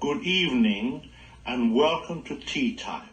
good evening, and welcome to Tea Time.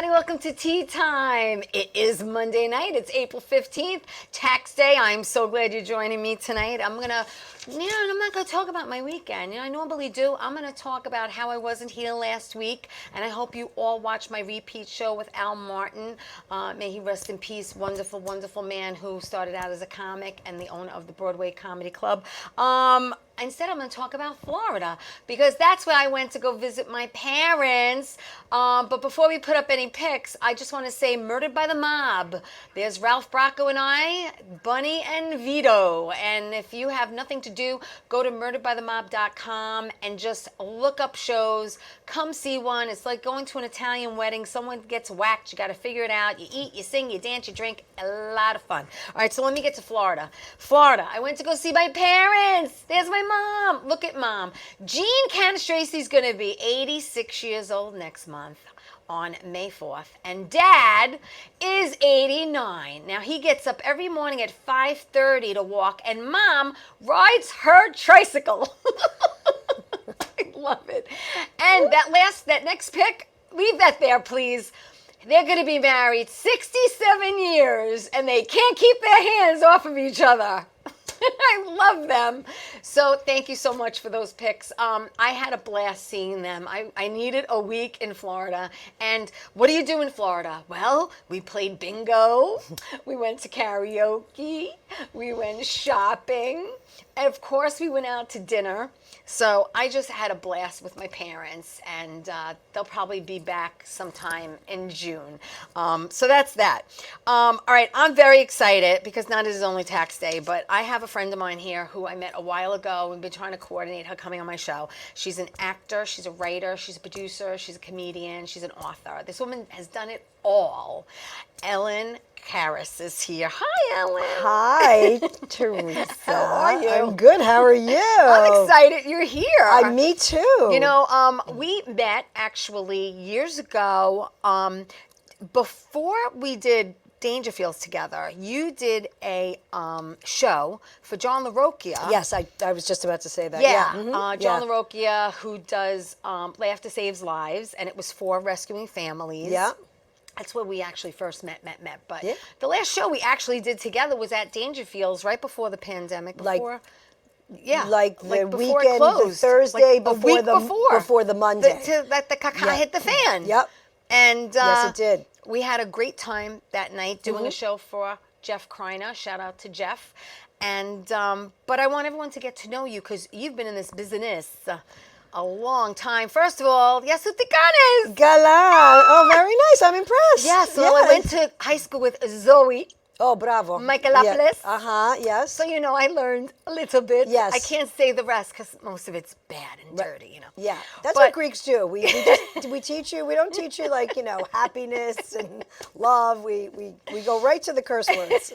Welcome to Tea Time. It is Monday night. It's April 15th, tax day. I'm so glad you're joining me tonight. I'm not going to talk about my weekend. I normally do. I'm going to talk about how I wasn't here last week, and I hope you all watch my repeat show with Al Martin. May he rest in peace. Wonderful, wonderful man who started out as a comic and the owner of the Broadway Comedy Club. Instead, I'm going to talk about Florida because that's where I went to go visit my parents. But before we put up any pics, I just want to say Murdered by the Mob. There's Ralph Bracco and I, Bunny and Vito. And if you have nothing to do, go to murderedbythemob.com and just look up shows. Come see one. It's like going to an Italian wedding. Someone gets whacked. You got to figure it out. You eat, you sing, you dance, you drink. A lot of fun. All right, so let me get to Florida. Florida, I went to go see my parents. There's my mom. Look at mom. Jean Canastracy's going to be 86 years old next month on May 4th. And Dad is 89. Now, he gets up every morning at 5:30 to walk, and Mom rides her tricycle. I love it. And that next pic, leave that there, please. They're going to be married 67 years, and they can't keep their hands off of each other. I love them. So thank you so much for those pics. I had a blast seeing them. I needed a week in Florida. And what do you do in Florida? Well, we played bingo. We went to karaoke. We went shopping. And of course, we went out to dinner. So I just had a blast with my parents, and they'll probably be back sometime in June. So that's that. All right, I'm very excited because not is only tax day, but I have a friend of mine here who I met a while ago. We've been trying to coordinate her coming on my show. She's an actor, she's a writer, she's a producer, she's a comedian, she's an author. This woman has done it all. Ellen Harris is here. Hi, Ellen. Hi, Theresa. How are you? I'm good. How are you? I'm excited you're here. Me too. You know, we met actually years ago. Before we did Dangerfields together, you did a show for John LaRocchia. Yes, I was just about to say that. Yeah, Mm-hmm. John LaRocchia, who does Laughter Saves Lives, and it was for rescuing families. Yeah. That's where we actually first met. But the last show we actually did together was at Dangerfields right before the pandemic. Like the before weekend, it closed. the Thursday before the Monday. The caca hit the fan. Yep. And yes, it did. We had a great time that night doing a show for Jeff Kreiner. Shout out to Jeff. And but I want everyone to get to know you because you've been in this business a long time. First of all, yes, who te ganas? Galan. Oh, very nice. I'm impressed. Yes, well, I went to high school with Zoe. Oh, bravo. Michaelopoulos. Yeah. Yes. So, I learned a little bit. Yes. I can't say the rest because most of it's bad and dirty, Yeah. That's what Greeks do. We teach you, we don't teach you happiness and love. We go right to the curse words.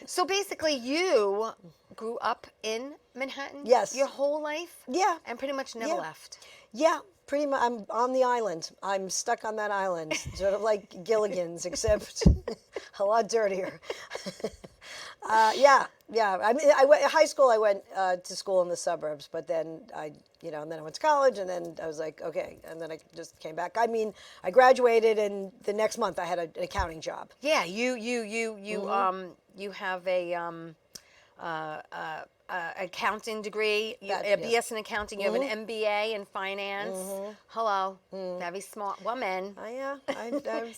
So basically you grew up in Manhattan? Yes. Your whole life? Yeah. And pretty much never left? Yeah. Pretty much, I'm on the island. I'm stuck on that island, sort of like Gilligan's, except a lot dirtier. Yeah, I mean, high school. I went to school in the suburbs, but then and then I went to college, and then I was like, okay, and then I just came back. I mean, I graduated, and the next month I had an accounting job. Yeah, you have a uh, uh, accounting degree, a Yeah. BS in accounting. You have an MBA in finance. Hello, very smart woman. Yeah,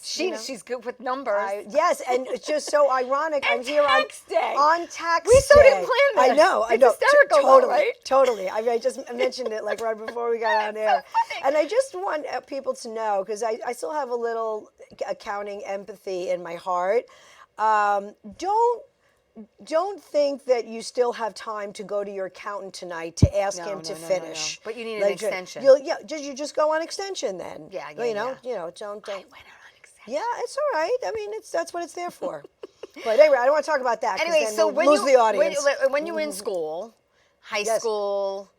She's good with numbers. Yes, and it's just so ironic. And I'm here tax day. on tax We so day. didn't plan this. I know. It's hysterical, though, Totally, right? totally. I just mentioned it like right before we got on air, and I just want people to know because I still have a little accounting empathy in my heart. Don't think that you still have time to go to your accountant tonight to ask him to finish. But you need an extension. You just go on extension then. Yeah, don't. I went on extension. Yeah, it's all right. I mean, that's what it's there for. But anyway, I don't want to talk about that. Anyway, then so we'll lose the audience. when you were in school, high Yes. school,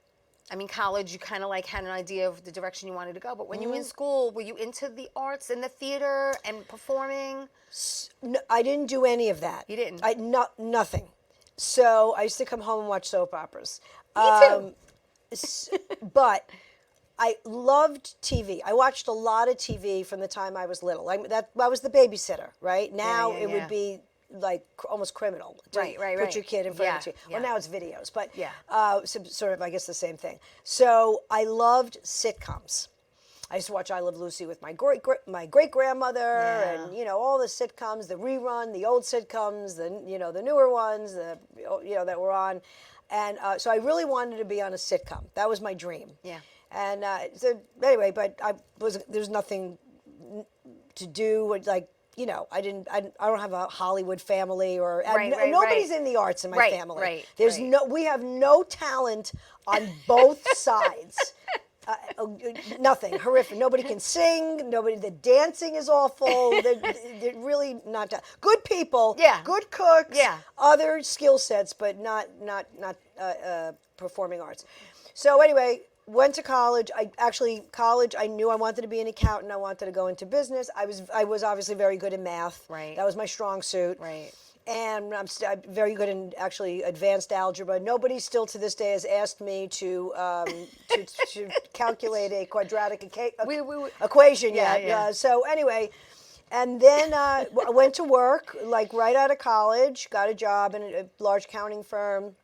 I mean college, you kind of like had an idea of the direction you wanted to go. But when you were in school, were you into the arts and the theater and performing? No, I didn't do any of that. You didn't? Nothing. So I used to come home and watch soap operas. Me too. But I loved TV. I watched a lot of TV from the time I was little. I was the babysitter, right? Now it would be like almost criminal to put your kid in front of the TV. Well, now it's videos, but sort of, I guess, the same thing. So I loved sitcoms. I used to watch I Love Lucy with my great grandmother, and all the sitcoms, the rerun, the old sitcoms, the newer ones, that were on, and so I really wanted to be on a sitcom. That was my dream. Yeah. And so anyway, but there's nothing to do like. I don't have a Hollywood family nobody's in the arts in my family. We have no talent on both sides. Nothing. Horrific. Nobody can sing. The dancing is awful. They're really not good people. Yeah. Good cooks. Yeah. Other skill sets, but not performing arts. So anyway, went to college. I knew I wanted to be an accountant. I wanted to go into business. I was obviously very good in math. Right. That was my strong suit. Right. And I'm very good in actually advanced algebra. Nobody still to this day has asked me to calculate a quadratic equation yet. Yeah. So anyway, and then I went to work like right out of college. Got a job in a large accounting firm.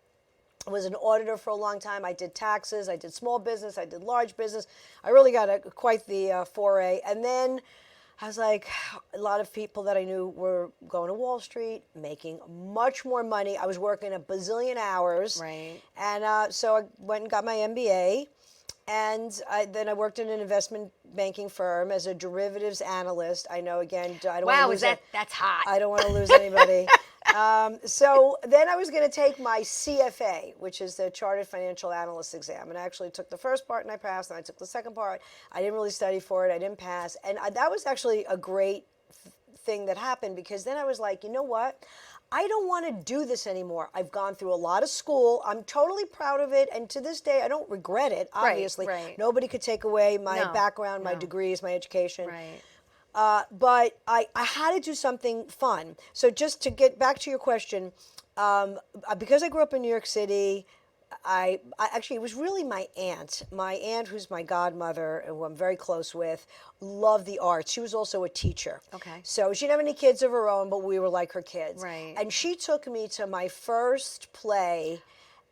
I was an auditor for a long time. I did taxes. I did small business. I did large business. I really got quite the foray. And then I was like, a lot of people that I knew were going to Wall Street, making much more money. I was working a bazillion hours. Right. And so I went and got my MBA. And then I worked in an investment banking firm as a derivatives analyst. I know, again, I don't want to lose that's hot. I don't want to lose anybody. So then I was going to take my CFA, which is the Chartered Financial Analyst exam. And I actually took the first part and I passed, and I took the second part. I didn't really study for it. I didn't pass. And that was actually a great thing that happened, because then I was like, you know what? I don't want to do this anymore. I've gone through a lot of school. I'm totally proud of it. And to this day, I don't regret it, obviously. Right. Nobody could take away my background, my degrees, my education. Right. But I had to do something fun. So just to get back to your question, because I grew up in New York City, I actually, it was really my aunt. My aunt, who's my godmother, and who I'm very close with, loved the arts. She was also a teacher. Okay. So she didn't have any kids of her own, but we were like her kids. Right. And she took me to my first play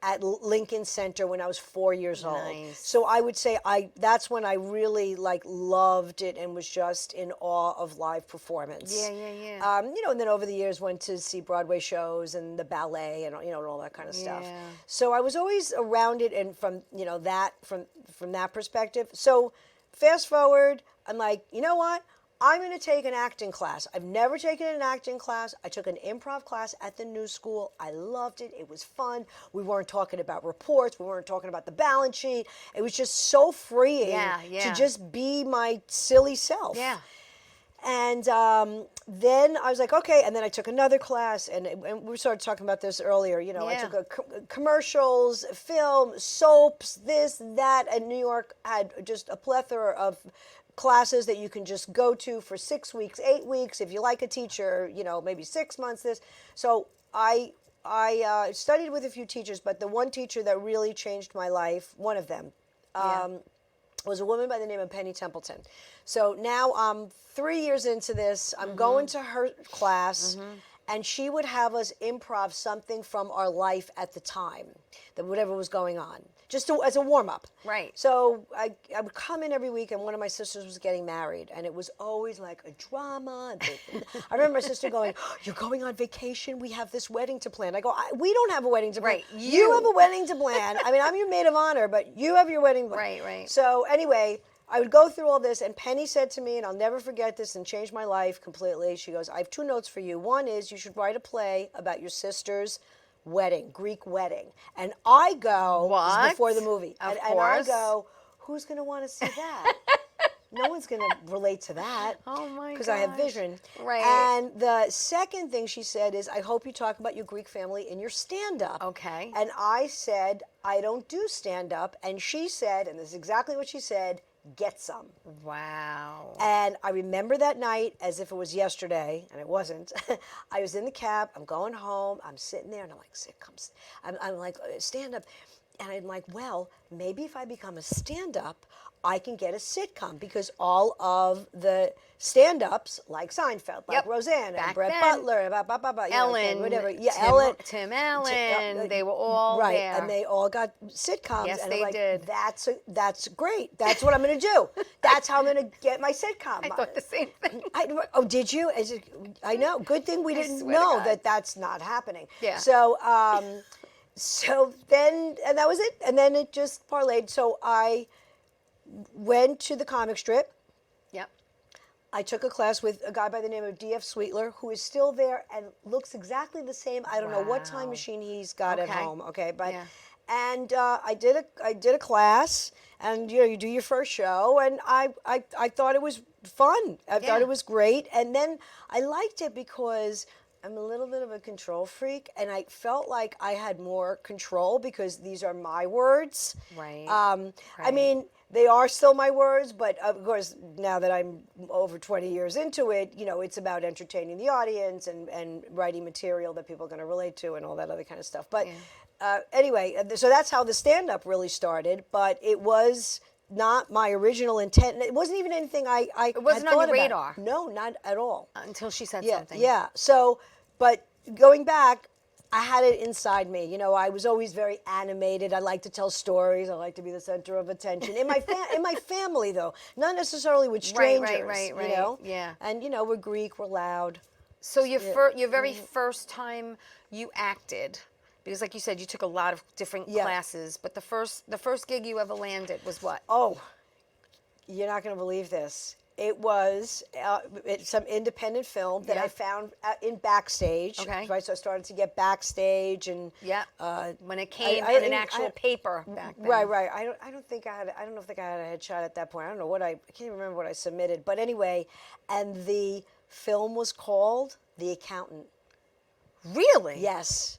at Lincoln Center when I was 4 years old. Nice. So I would say that's when I really loved it and was just in awe of live performance. Yeah. And then over the years went to see Broadway shows and the ballet and and all that kind of stuff. Yeah. So I was always around it, and from that perspective. So fast forward, I'm like, you know what? I'm going to take an acting class. I've never taken an acting class. I took an improv class at the New School. I loved it. It was fun. We weren't talking about reports. We weren't talking about the balance sheet. It was just so freeing to just be my silly self. Yeah. And then I was like, okay. And then I took another class, and we started talking about this earlier. I took commercials, film, soaps, this, that. And New York had just a plethora of classes that you can just go to for 6 weeks, 8 weeks. If you like a teacher, maybe 6 months, this. So I I studied with a few teachers, but the one teacher that really changed my life, one of them, was a woman by the name of Penny Templeton. So now I'm 3 years into this. I'm going to her class, and she would have us improv something from our life at the time, that whatever was going on, just as a warm up. Right. So I would come in every week, and one of my sisters was getting married, and it was always like a drama. And I remember my sister going, "You're going on vacation? We have this wedding to plan." I go, "We don't have a wedding to plan. Right. You have a wedding to plan. I mean, I'm your maid of honor, but you have your wedding to plan." Right, right. So anyway, I would go through all this, and Penny said to me, and I'll never forget this and changed my life completely. She goes, "I have 2 notes for you. One is you should write a play about your sister's wedding, Greek wedding." And I go, this is What? before the movie, Of and I course. go, "Who's going to want to see that?" No one's going to relate to that. Oh my Because I have gosh. vision. Right. And the second thing she said is, "I hope you talk about your Greek family in your stand-up." Okay. And I said, "I don't do stand-up." And she said, and this is exactly what she said, "Get some." Wow. And I remember that night as if it was yesterday, and it wasn't. I was in the cab, I'm going home, I'm sitting there, and I'm like, sitcoms. I'm like, stand up. And I'm like, well, maybe if I become a stand-up, I can get a sitcom, because all of the stand-ups, like Seinfeld, like Yep. Roseanne, Back and Brett then. Butler, Ellen, whatever. Yeah, Tim, Ellen. Tim Allen, they were all right, there. and they all got sitcoms. Yes, and they I'm like, did. That's great. That's what I'm going to do. That's how I'm going to get my sitcom. I thought the same thing. Oh, did you? I know. Good thing we didn't swear to know God. that that's not happening. Yeah. So then, and that was it. And then it just parlayed. So I went to the comic strip. Yep. I took a class with a guy by the name of D.F. Sweetler, who is still there and looks exactly the same. I don't know what time Wow. machine he's got at Okay. home. Okay, but Yeah. and I did a class, and you do your first show, and I thought it was fun. I thought Yeah. it was great, and then I liked it because I'm a little bit of a control freak, and I felt like I had more control because these are my words. Right. I Right. mean, they are still my words, but of course, now that I'm over 20 years into it, it's about entertaining the audience and writing material that people are going to relate to and all that other kind of stuff. But anyway, so that's how the stand-up really started, but it was not my original intent. And it wasn't even anything I It wasn't had on thought your about. radar. No, not at all. Until she said Yeah, something. yeah. So, but going back, I had it inside me. I was always very animated. I like to tell stories. I like to be the center of attention. In my in my family, though, not necessarily with Right, strangers. right. Yeah. And we're Greek, we're loud. So your very first time you acted, because like you said, you took a lot of different Yeah. classes, but the first gig you ever landed was what? Oh, you're not going to believe this. It was some independent film that Yeah. I found in Backstage. Okay. Right, so I started to get Backstage, and Yeah. When it came I- in an I- actual I- paper back then. Right. I don't think I had. I don't know if I had a headshot at that point. I don't know what I can't even remember what I submitted. But anyway, and the film was called The Accountant. Really? Yes.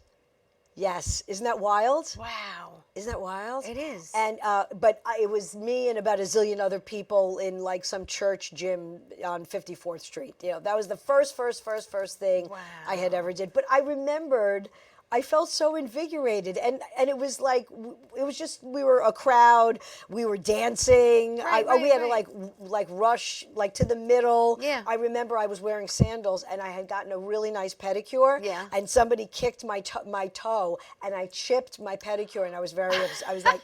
Isn't that wild? Wow. Isn't that wild? It is. And but it was me and about a zillion other people in like some church gym on 54th Street. That was the first thing I had ever did. But I remembered, I felt so invigorated, and it was like it was just we were a crowd, we were dancing. We had Right. to like rush like to the middle. Yeah. I remember I was wearing sandals, and I had gotten a really nice pedicure. Yeah. And somebody kicked my toe, and I chipped my pedicure, and I was very upset. I was like,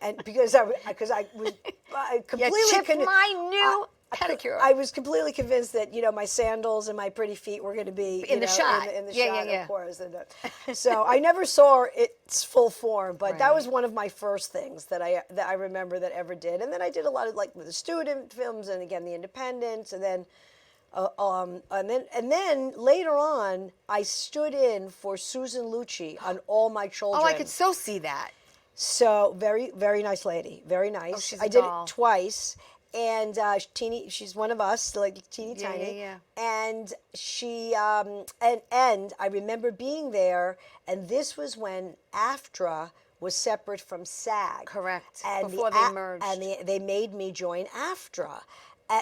and because I was completely You chipped my new pedicure. I was completely convinced that my sandals and my pretty feet were going to be In the shot. in the Yeah, shot, yeah. of course. And, so I never saw its full form, but that Right. was one of my first things that I remember that ever did. And then I did a lot of like the student films, and again the independents, and then. And then later on, I stood in for Susan Lucci on All My Children. Oh, I could so see that. So very, very nice lady. Very nice. she's a I did doll. it twice. And she's one of us, like teeny Yeah, tiny. yeah. And she, and I remember being there, and this was when AFTRA was separate from SAG. Correct. And Before they merged. And they made me join AFTRA,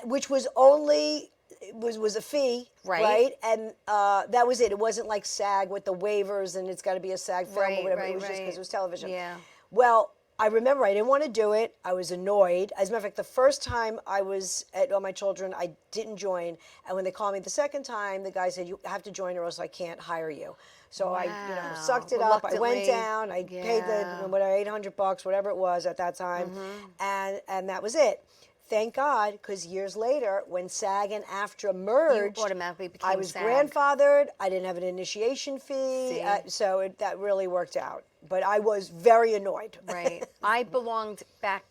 which was only it was a fee, Right. And that was it. It wasn't like SAG with the waivers and it's got to be a SAG film Right, or whatever. right, It was just because right. it was television. Yeah. Well, I remember I didn't want to do it. I was annoyed. As a matter of fact, the first time I was at All My Children, I didn't join. And when they called me the second time, the guy said, "You have to join or else I can't hire you." So I, Wow. sucked it up. I went Reluctantly. down. I paid the whatever $800, whatever it was at that time, and that was it. Thank God, because years later, when SAG and AFTRA merged, automatically became I was SAG. grandfathered. I didn't have an initiation fee, See? so that really worked out. But I was very annoyed. Right. I belonged back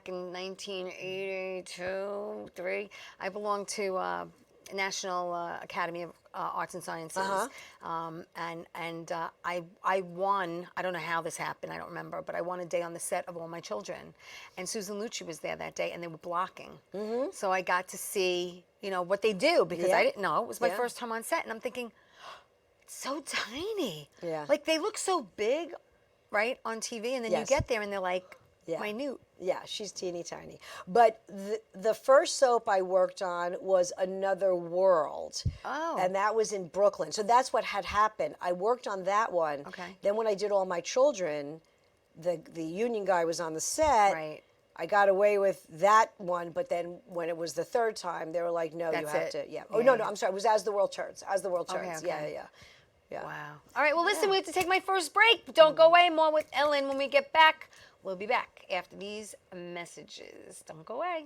in 1982, 3. I belonged to National Academy of Arts and Sciences, and I won. I don't know how this happened. I don't remember, but I won a day on the set of All My Children, and Susan Lucci was there that day, and they were blocking. So I got to see what they do because I didn't know. It was my first time on set, and I'm thinking, it's so tiny. Yeah. Like they look so big, right, on TV, and then you Yes. get there and they're like minute. Yeah, she's teeny tiny. But the first soap I worked on was Another World. Oh. And that was in Brooklyn. So that's what had happened. I worked on that one. Okay. Then when I did All My Children, the union guy was on the set. Right. I got away with that one, but then when it was the third time, they were like, no, you That's have it. to. Yeah. Yeah, Oh, no, yeah. I'm sorry. It was As the World Turns. As the World Turns. Okay. Yeah. Wow. All right, well, listen, we have to take my first break. But don't go away. More with Ellen when we get back. We'll be back after these messages. Don't go away.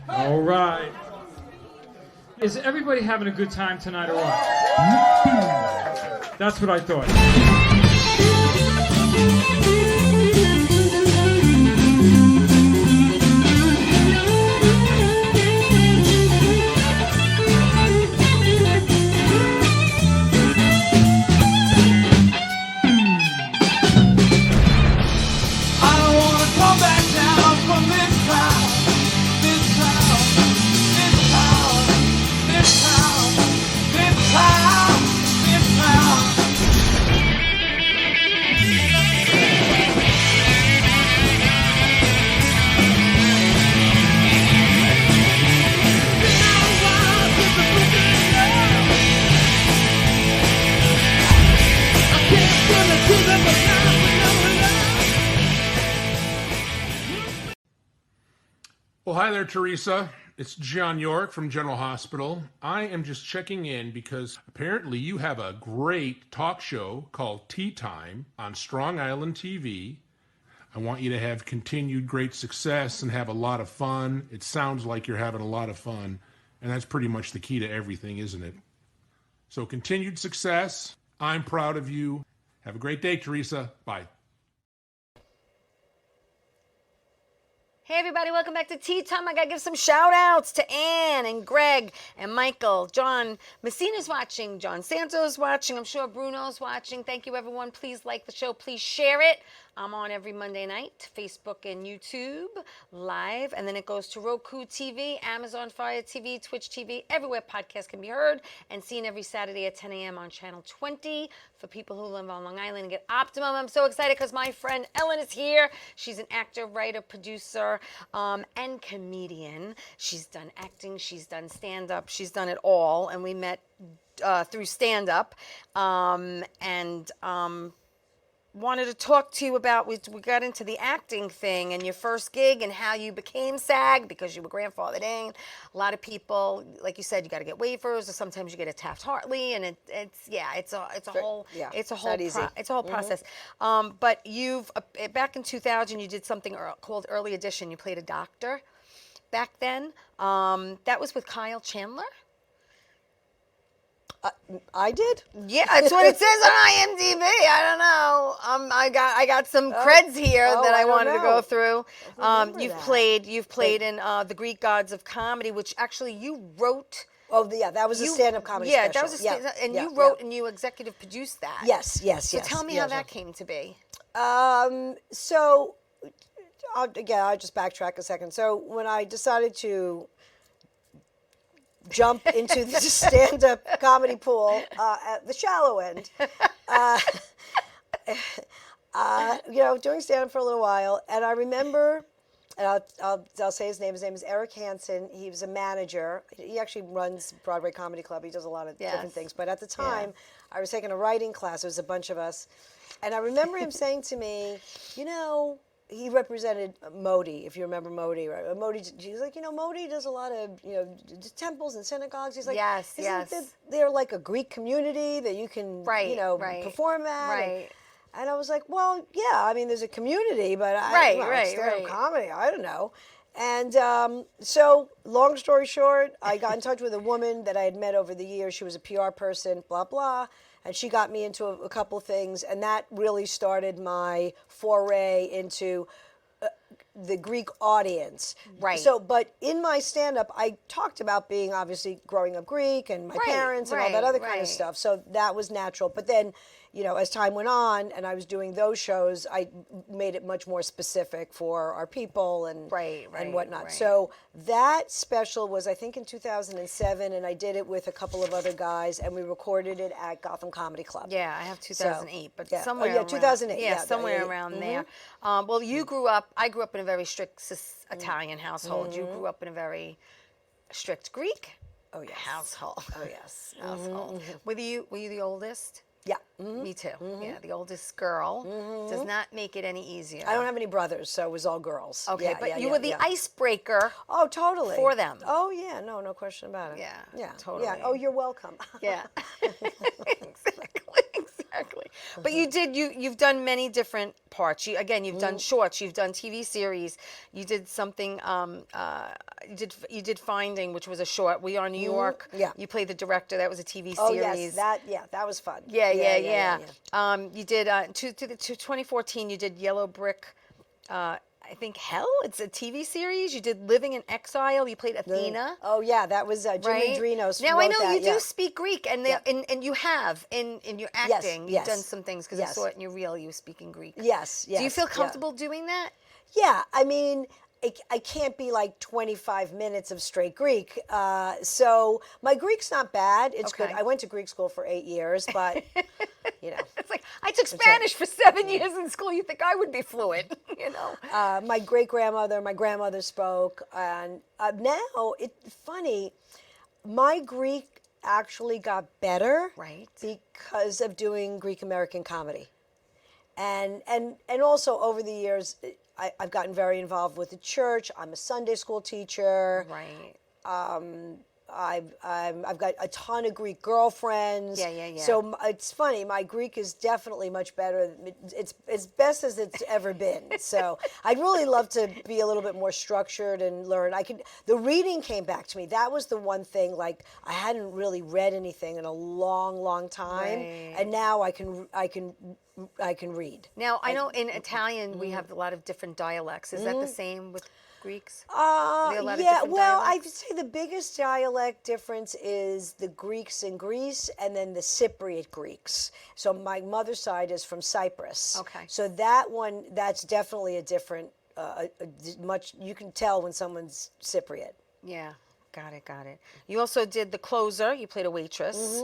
All right. Is everybody having a good time tonight or what? That's what I thought. I don't wanna come back down from this town, this town, this town, this town, this town, this town. Well, hi there, Theresa. It's John York from General Hospital. I am just checking in because apparently you have a great talk show called Ttime on Strong Island TV. I want you to have continued great success and have a lot of fun. It sounds like you're having a lot of fun, and that's pretty much the key to everything, isn't it? So continued success. I'm proud of you. Have a great day, Theresa. Bye. Hey everybody, welcome back to Tea Time. I gotta give some shout outs to Ann and Greg and Michael. John Messina's watching, John Santos watching, I'm sure Bruno's watching. Thank you everyone. Please like the show, please share it. I'm on every Monday night, Facebook and YouTube live, and then it goes to Roku TV, Amazon Fire TV, Twitch TV, everywhere podcasts can be heard and seen every Saturday at 10 a.m. on Channel 20 for people who live on Long Island and get Optimum. I'm so excited because my friend Ellen is here. She's an actor, writer, producer, and comedian. She's done acting, she's done stand-up, she's done it all, and we met through stand-up, and wanted to talk to you about, we got into the acting thing and your first gig and how you became SAG because you were grandfathered in. A lot of people, like you said, you got to get waivers, or sometimes you get a Taft-Hartley, and it's a whole process. But you've back in 2000 you did something called Early Edition. You played a doctor back then. That was with Kyle Chandler. I did? Yeah, that's what it says on IMDb. I don't know. I got some creds here that I I don't wanted to go know. through. remember You've that. played in The Greek Gods of Comedy, which actually you wrote. Oh, yeah, that was a stand-up comedy Yeah, special. that was a stand-up, and yeah, you wrote and you executive produced that. Yes, yes, So yes. tell me yes, how that came to be. So, I'll just backtrack a second. So when I decided to jump into the stand-up comedy pool at the shallow end. Doing stand-up for a little while, and I remember, and I'll say his name. His name is Eric Hansen. He was a manager. He actually runs Broadway Comedy Club. He does a lot of different things. But at the time, I was taking a writing class. It was a bunch of us, and I remember him saying to me, he represented Modi, if you remember Modi, right? Modi, he's like, Modi does a lot of, temples and synagogues. He's like, Yes. They're like a Greek community that you can, perform at. Right. And I was like, well, yeah, I mean, there's a community, but stand-up comedy, I don't know. And so, long story short, I got in touch with a woman that I had met over the years. She was a PR person, blah, blah. And she got me into a couple of things. And that really started my foray into the Greek audience. Right. So, but in my stand-up, I talked about being obviously growing up Greek and my parents and all that other kind of stuff. So that was natural. But then, as time went on and I was doing those shows, I made it much more specific for our people and whatnot. Right. So that special was, I think, in 2007, and I did it with a couple of other guys, and we recorded it at Gotham Comedy Club. Yeah, I have 2008, but yeah. somewhere around 2008. Yeah, yeah, somewhere around there. Well, you grew up. I grew up in a very strict Italian household. You grew up in a very strict Greek household. Oh yes. Household. Were you the oldest? Yeah. Me too. Yeah, the oldest girl does not make it any easier. I don't have any brothers, so it was all girls. Okay, but you were the icebreaker. Oh, totally. For them. Oh, yeah. No question about it. Yeah, totally. Yeah. Oh, you're welcome. Yeah. Exactly. But you've done many different parts. You've done shorts, you've done TV series. You did something you did Finding, which was a short. We Are New York. Yeah. You played the director. That was a TV series. Oh, yes. That was fun. Yeah. You did to 2014 you did Yellow Brick, I think Hell. It's a TV series. You did Living in Exile. You played Athena. Oh yeah, that was Jimmy Drinos. Now I know that, you do speak Greek, and and you have in your acting. You've done some things because I saw it in your reel. You speaking Greek. Yes. Do you feel comfortable doing that? Yeah, I mean, I can't be like 25 minutes of straight Greek. So my Greek's not bad. It's good. I went to Greek school for 8 years, but It's like, I took Spanish for 7 years in school. You think I would be fluent, my my grandmother spoke, and now it's funny. My Greek actually got better, because of doing Greek American comedy, and also over the years, I've gotten very involved with the church. I'm a Sunday school teacher. Right. I've got a ton of Greek girlfriends. Yeah. So it's funny. My Greek is definitely much better. It's as best as it's ever been. So I'd really love to be a little bit more structured and learn. The reading came back to me. That was the one thing. Like, I hadn't really read anything in a long time, and now I can read. Now I know in Italian we have a lot of different dialects. Is that the same with Greeks? I'd say the biggest dialect difference is the Greeks in Greece and then the Cypriot Greeks. So my mother's side is from Cyprus. Okay. So that's definitely a different, you can tell when someone's Cypriot. Yeah. Got it. You also did The Closer. You played a waitress.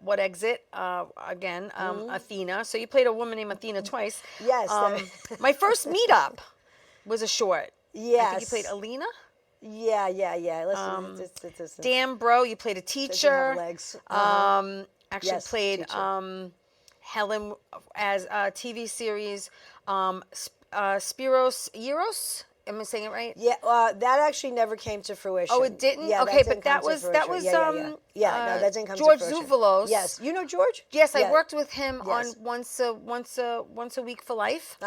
What Exit? Again, Athena. So you played a woman named Athena twice. Yes. My first meetup was a short. Yes. I think you played Alina. Yeah. Listen, Damn Bro, you played a teacher. Legs. Actually played Helen as a TV series. Spiros Euros. Am I saying it right? Yeah, that actually never came to fruition. Oh, it didn't? Yeah, okay, but that was no, that didn't come George to fruition. Zuvalos. Yes, you know George? Yes, I worked with him Yes. on once a week for life.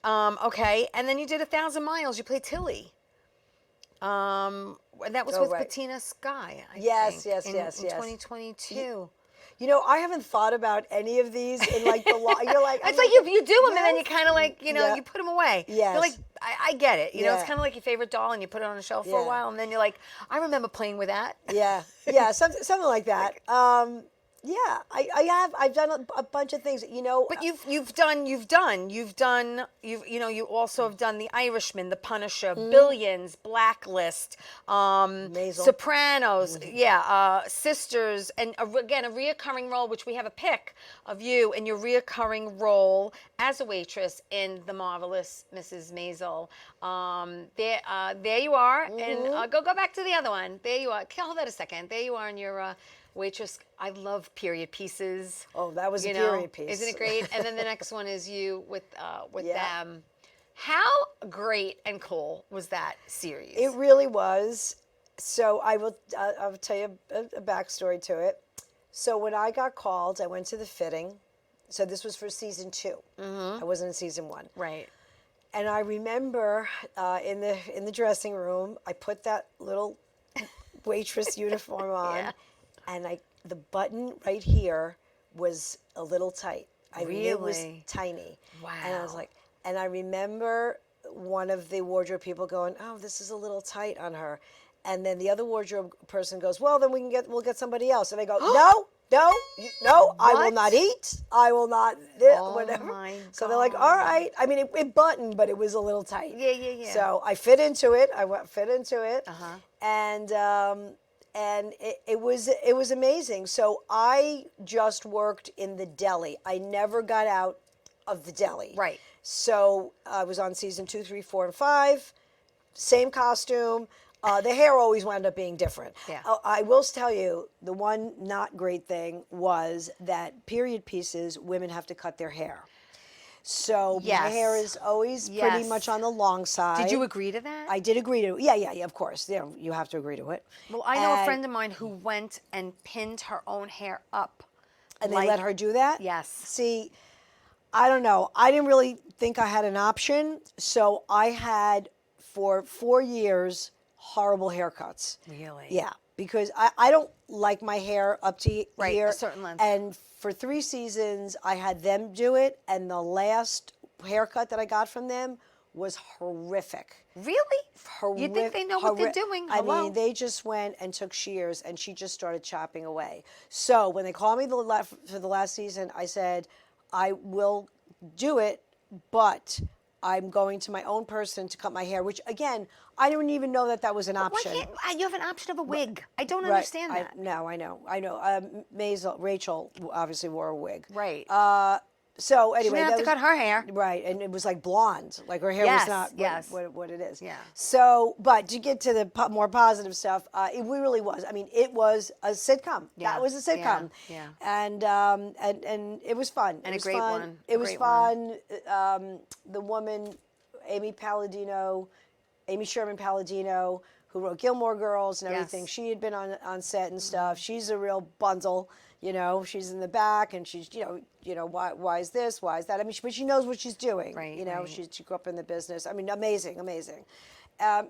Okay, and then you did 1,000 Miles. You played Tilly. And that was with Bettina Sky. I think, in 2022. You know, I haven't thought about any of these in like the you're like it's like you do them and then you kind of like you put them away. Yes. You're like I get it. You know, it's kind of like your favorite doll and you put it on a shelf for a while and then you're like, I remember playing with that. Yeah, something like that. Yeah, I've done a bunch of things, you know. But you also have done The Irishman, The Punisher, Billions, Blacklist, Maisel. Sopranos, Sisters, and again a reoccurring role, which we have a pic of you and your reoccurring role as a waitress in The Marvelous Mrs. Maisel. There you are, and go back to the other one. There you are. Hold that a second. There you are in your. Waitress. I love period pieces. Oh, that was a period piece. Isn't it great? And then the next one is you with Yeah. them. How great and cool was that series? It really was. So I'll tell you a backstory to it. So when I got called, I went to the fitting. So this was for season 2. I wasn't in season 1. Right. And I remember in the dressing room, I put that little waitress uniform on. Yeah. And the button right here was a little tight. I mean, it was Really? tiny. Wow. And I was like, and I remember one of the wardrobe people going, "Oh, this is a little tight on her." And then the other wardrobe person goes, "Well, then we'll get somebody else." And I go, "No, I will What? not eat. I will not whatever." my So they're like, "All right." I mean, it buttoned, but it was a little tight. Yeah. So I fit into it. Fit into it. Uh-huh. And it was amazing. So I just worked in the deli. I never got out of the deli. Right. So I was on season 2, 3, 4, and 5. Same costume. The hair always wound up being different. Yeah. I will tell you, the one not great thing was that period pieces, women have to cut their hair. So my Yes. hair is always pretty Yes. much on the long side. Did you agree to that? I did agree to it. Yeah, of course. You have to agree to it. Well, I know a And- friend of mine who went and pinned her own hair up. And they let her do that? Yes. See, I don't know. I didn't really think I had an option. So I had, for 4 years, horrible haircuts. Really? Yeah. Because I don't like my hair up to Right, here. a certain length. And for 3 seasons, I had them do it. And the last haircut that I got from them was horrific. Really? You think they know what they're doing? Hello? I mean, they just went and took shears, and she just started chopping away. So when they called me for the last season, I said, I will do it, but I'm going to my own person to cut my hair, which, again, I didn't even know that was an Why option. can't you have an option of a wig? I don't Right. understand that. No, I know. Rachel obviously wore a wig. Right. So She anyway, didn't have to cut her hair. Right, and it was like blonde, like her hair Yes, was not yes. what it is. Yeah. So, but to get to the more positive stuff, it really was. I mean, it was a sitcom. Yeah, That was a sitcom. yeah. And it was fun. And it a was great fun. one, It a was great fun. The woman, Amy Sherman Palladino, who wrote Gilmore Girls and everything. Yes. She had been on set and stuff. She's a real bundle. You know, she's in the back, and she's, why is this? Why is that? I mean, but she knows what she's doing. Right, You know, right. she grew up in the business. I mean, amazing.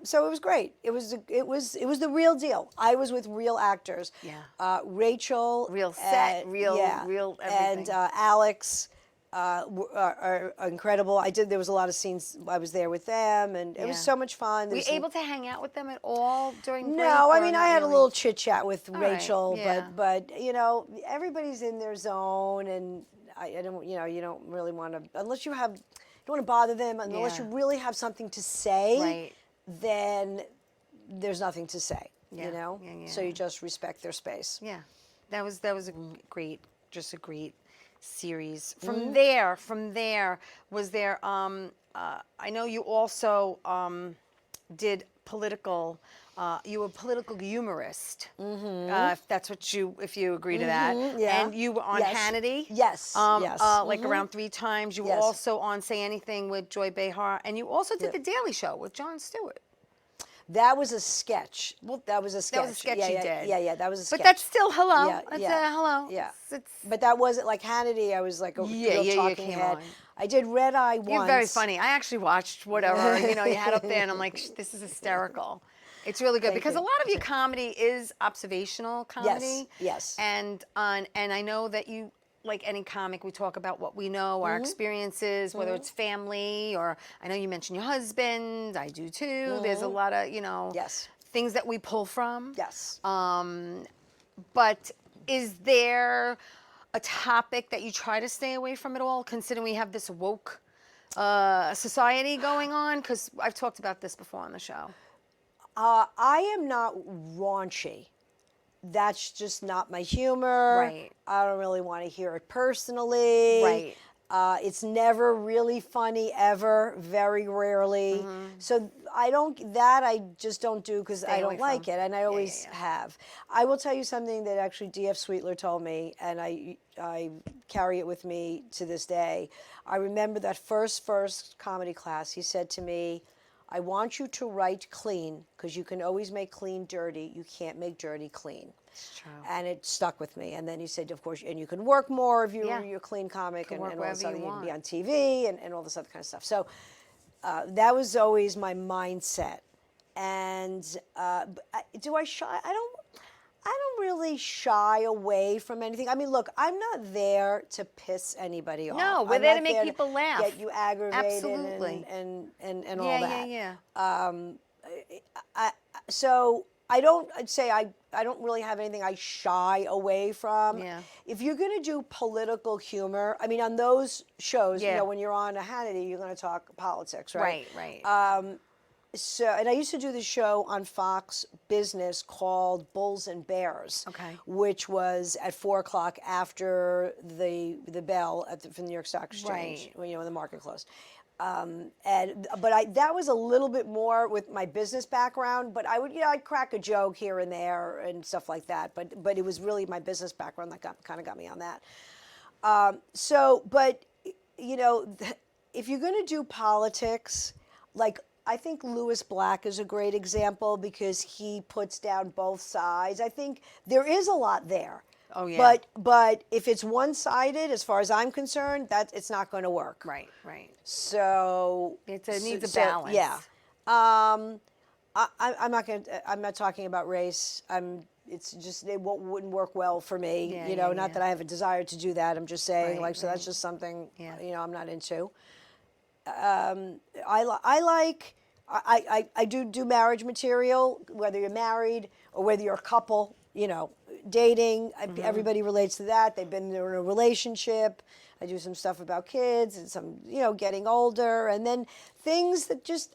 So it was great. It was the real deal. I was with real actors. Yeah. Rachel. Real set, real And everything. Alex. Are incredible. There was a lot of scenes. I was there with them, and it was Yeah. so much fun. Were you able to hang out with them at all during break? No, I or mean, not I had a really? little chit chat with right, Rachel, yeah. but everybody's in their zone, and I don't, you don't really want to, unless you don't want to bother them, unless Yeah. you really have something to say, Right. then there's nothing to say, Yeah, yeah. So you just respect their space. Yeah, that was a great series. Mm-hmm. From there, was there? I know you also did political. You were a political humorist. If you agree to that. yeah. And you were on Yes. Hannity. Yes, yes. Like around 3 times. You were Yes. also on Say Anything with Joy Behar, and you also did the Daily Show with Jon Stewart. That was a sketch. That was a sketch. That was a sketch yeah, you yeah, did. Yeah, that was a sketch. But that's still hello. Yeah, That's yeah. a hello. Yeah. It's, But that wasn't like Hannity. I was like a real you talking came head. on. I did Red Eye once. You're very funny. I actually watched whatever you had up there, and I'm like, this is hysterical. It's really good because you. a lot of your comedy is observational comedy. yes. And I know that you, like any comic, we talk about what we know, our experiences, whether it's family or I know you mentioned your husband. I do too. There's a lot of Yes. things that we pull from. Yes. But Is there a topic that you try to stay away from at all, considering we have this woke society going on? Because I've talked about this before on the show. I am not raunchy. That's just not my humor. Right. I don't really want to hear it personally. Right. It's never really funny ever, very rarely. So I just don't do because I away don't like from. it, and I always have. I will tell you something that actually D.F. Sweetler told me, and I carry it with me to this day. I remember that first comedy class. He said to me, I want you to write clean because you can always make clean dirty. You can't make dirty clean. It's true. And it stuck with me. And then he said, of course, and you can work more if you're a clean comic, and work all of a wherever sudden you you can be want. on TV and all this other kind of stuff. So that was always my mindset. And do I shy? I don't really shy away from anything. I mean, look, I'm not there to piss anybody off. No, we're I'm there not to make people laugh. Get you aggravated Absolutely. and all that. Yeah. So I don't. I'd say I don't really have anything I shy away from. Yeah. If you're going to do political humor, I mean, on those shows, Yeah. when you're on a Hannity, you're going to talk politics, right? Right. So, and I used to do this show on Fox Business called Bulls and Bears, Okay. which was at 4:00 after the bell from the New York Stock Exchange, Right. when the market closed. That was a little bit more with my business background, but I'd crack a joke here and there and stuff like that. But it was really my business background that kind of got me on that. If you're going to do politics, like, I think Louis Black is a great example because he puts down both sides. I think there is a lot there. Oh, yeah. But if it's one-sided, as far as I'm concerned, it's not going to work. Right. So It needs a balance. Yeah. I'm not talking about race. It's just it wouldn't work well for me. Yeah, Not that I have a desire to do that. I'm just saying, Right, so that's just something I'm not into. I do marriage material, whether you're married or whether you're a couple, dating. Everybody relates to that. They've been in a relationship. I do some stuff about kids and some, getting older, and then things that just,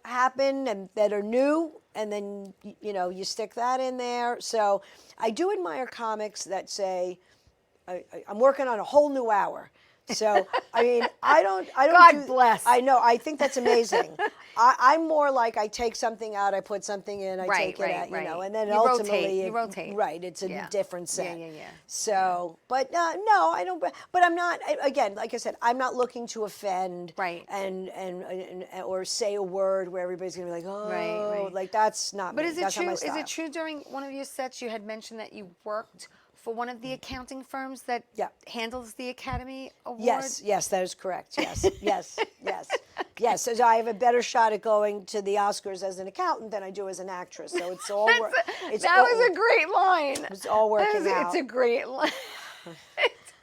happen and that are new, and then, you stick that in there. So I do admire comics that say, I'm working on a whole new hour. So, I mean, I don't. God bless. I know. I think that's amazing. I'm more like I take something out, I put something in, I take it out, and then You ultimately, rotate. Right, it's a different set. Yeah. So, but no, I don't. But I'm not. Again, like I said, I'm not looking to offend. Right. And or say a word where everybody's gonna be like, oh, Right. like that's not. But me. is it That's not true? my Is style. it true during one of your sets you had mentioned that you worked for one of the accounting firms that handles the Academy Award? Yes, that is correct. Yes. So I have a better shot at going to the Oscars as an accountant than I do as an actress. So it's all. That was a great line. It's all working out. It's a great line.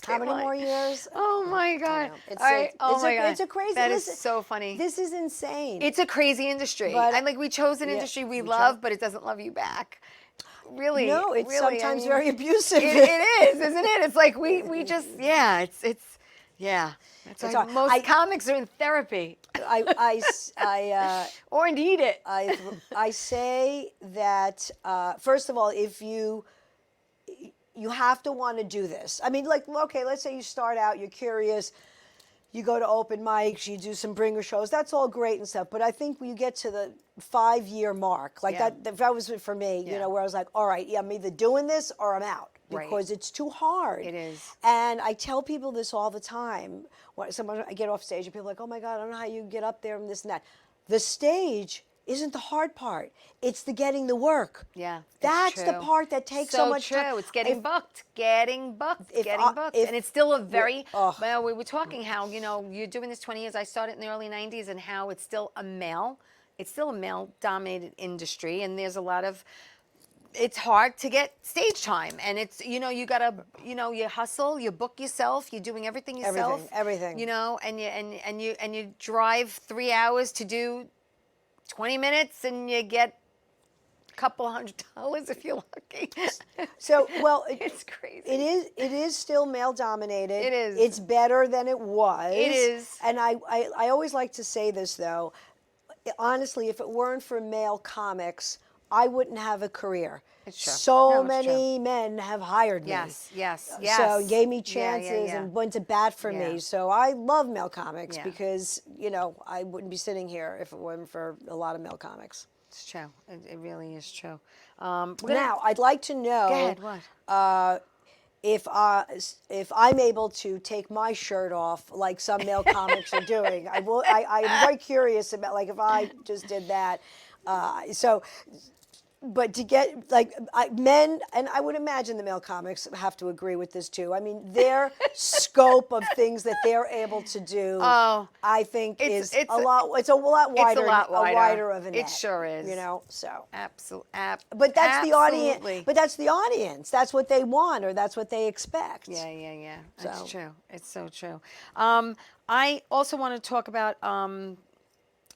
How many more years? Oh my God! It's All right. it's a crazy. That is listen, so funny. This is insane. It's a crazy industry. But- we chose an industry we love, but it doesn't love you back. Really? No, it's really, sometimes very abusive. It is, isn't it? It's like we just it's. That's why most comics are in therapy. Or need it. I say that first of all, if you have to want to do this. I mean, like, okay, let's say you start out, you're curious, you go to open mics, you do some bringer shows. That's all great and stuff. But I think when you get to the 5-year mark, like that was it for me, where I was like, all right, I'm either doing this or I'm out. Because it's too hard. It is. And I tell people this all the time. When I get off stage and people are like, oh my God, I don't know how you get up there and this and that. The stage isn't the hard part. It's the getting the work. Yeah. That's the part that takes so much time. It's getting booked. And it's still a very, well, we were talking how, you're doing this 20 years. I started in the early 90s, and how it's still a male-dominated industry, and there's a lot of, it's hard to get stage time, and it's, you gotta, you hustle, you book yourself, you're doing everything yourself. Everything. And you drive 3 hours to do 20 minutes, and you get couple $100 if you're lucky. So, well, It's crazy. It is still male dominated. It is. It's better than it was. It is. And I always like to say this though. Honestly, if it weren't for male comics, I wouldn't have a career. It's true. So No, it's many men have hired me. Yes. So gave me Yeah, chances yeah. and went to bat for Yeah. me. So I love male comics Yeah. because, I wouldn't be sitting here if it wasn't for a lot of male comics. It's true. It really is true. Now, I'd like to know Go ahead, what? if I'm able to take my shirt off like some male comics are doing. I'm very curious about like if I just did that. But to get men, and I would imagine the male comics have to agree with this too. I mean, their scope of things that they're able to do, I think is a lot wider. It's a lot wider. A wider of a net. It sure is. So. Absolutely. But that's the audience. But that's the audience. That's what they want, or that's what they expect. Yeah. That's So. true. It's so true. I also want to talk about.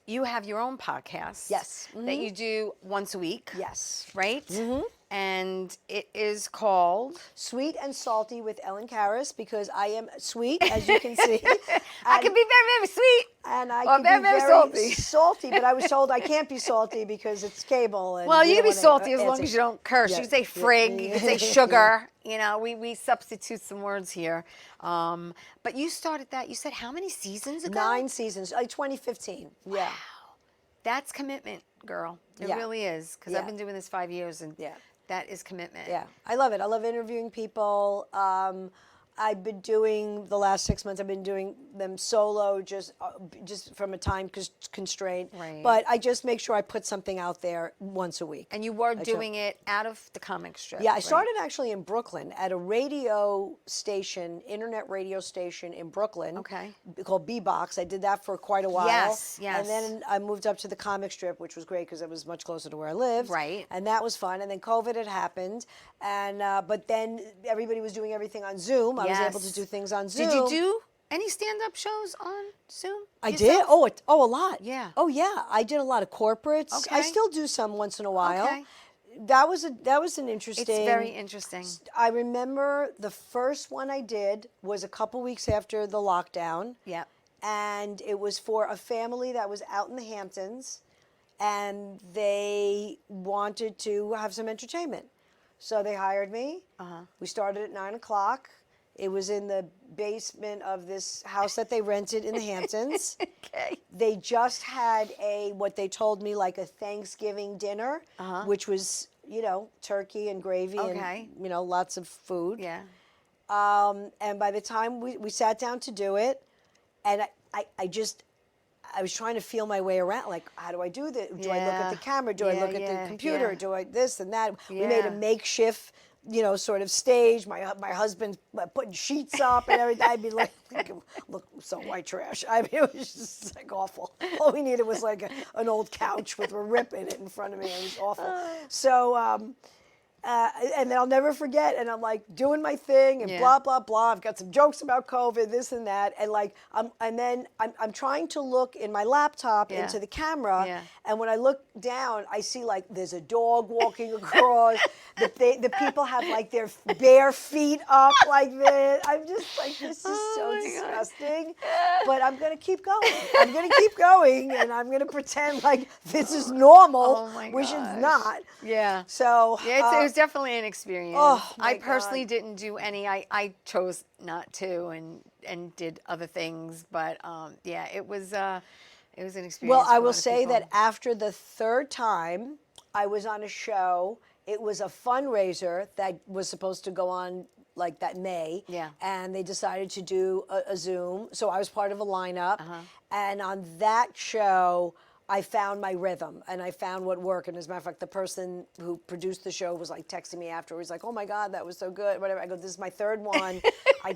You have your own podcast. Yes. That you do once a week. Yes. Right? Mm-hmm. And it is called Sweet and Salty with Ellen Karras, because I am sweet, as you can see. I can be very, very sweet. And I or can very, be very very salty. salty, but I was told I can't be salty because it's cable. And Well, we you can don't be wanna salty as long answer. as you don't curse. Yeah. You can say frig, you can say sugar. We substitute some words here. But you started that, you said how many seasons ago? 9 seasons, like 2015. Yeah. That's commitment, girl. It Yeah. really is. Because Yeah. I've been doing this 5 years, and Yeah. that is commitment. Yeah, I love it. I love interviewing people. I've been doing the last 6 months. I've been doing them solo, just from a time constraint. Right. But I just make sure I put something out there once a week. And you were doing it out of the comic strip. Yeah, I right? started actually in Brooklyn at a radio station, internet radio station in Brooklyn. Okay. Called B-Box. I did that for quite a while. Yes. And then I moved up to the comic strip, which was great because it was much closer to where I lived. Right. And that was fun. And then COVID had happened, and but then everybody was doing everything on Zoom. I was able to do things on Zoom. Did you do any stand-up shows on Zoom? I yourself? did. A lot. Yeah. Oh yeah, I did a lot of corporates. I Okay. still do some once in a while. Okay. That was an interesting. It's very interesting. I remember the first one I did was a couple weeks after the lockdown. Yeah. And it was for a family that was out in the Hamptons, and they wanted to have some entertainment. So they hired me. We started at 9 o'clock. It was in the basement of this house that they rented in the Hamptons. Okay. They just had what they told me, like a Thanksgiving dinner, which was, turkey and gravy Okay. and, lots of food. Yeah. And by the time we sat down to do it, and I was trying to feel my way around. Like, how do I do this? Do I look at the camera? Do I look at the computer? Do I this and that? We made a makeshift, sort of stage. My husband putting sheets up and everything. I'd be like, look so white trash. I mean, it was just like awful. All we needed was like an old couch with a rip in it in front of me. It was awful. So, and then I'll never forget, and I'm like doing my thing and blah blah blah. I've got some jokes about COVID, this and that, and like I'm trying to look in my laptop into the camera, and when I look down, I see like there's a dog walking across. The people have like their bare feet up like this. I'm just like, this is so disgusting, but I'm gonna keep going. I'm gonna keep going, and I'm gonna pretend like this is normal, which is not. Yeah. So yeah, it was definitely an experience. Oh, my I personally God. didn't do any. I chose not to and did other things, but yeah, it was an experience. Well, for I a will lot of say people. that after the third time I was on a show, it was a fundraiser that was supposed to go on like that May. Yeah. And they decided to do a Zoom. So I was part of a lineup. And on that show, I found my rhythm and I found what worked. And as a matter of fact, the person who produced the show was like texting me afterwards, like, "Oh my God, that was so good." Whatever. I go, "This is my third one. I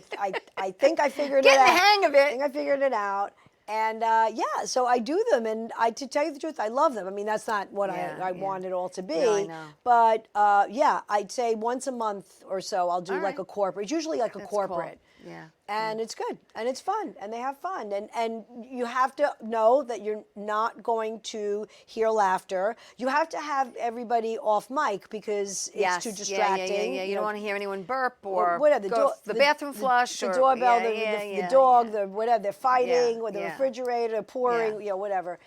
think I figured it out. Getting the hang of it. I think I figured it out." And yeah, so I do them, and to tell you the truth, I love them. I mean, that's not what I want it all to be. No, I know. But yeah, I'd say once a month or so, I'll do like a corporate. It's usually like a corporate. Cool. Yeah. And it's good, and it's fun, and they have fun, and you have to know that you're not going to hear laughter. You have to have everybody off mic because it's too distracting. Yeah. You don't want to hear anyone burp Or or whatever, go the bathroom flush the or doorbell, the dog, the whatever, they're fighting, or the yeah. refrigerator pouring, whatever,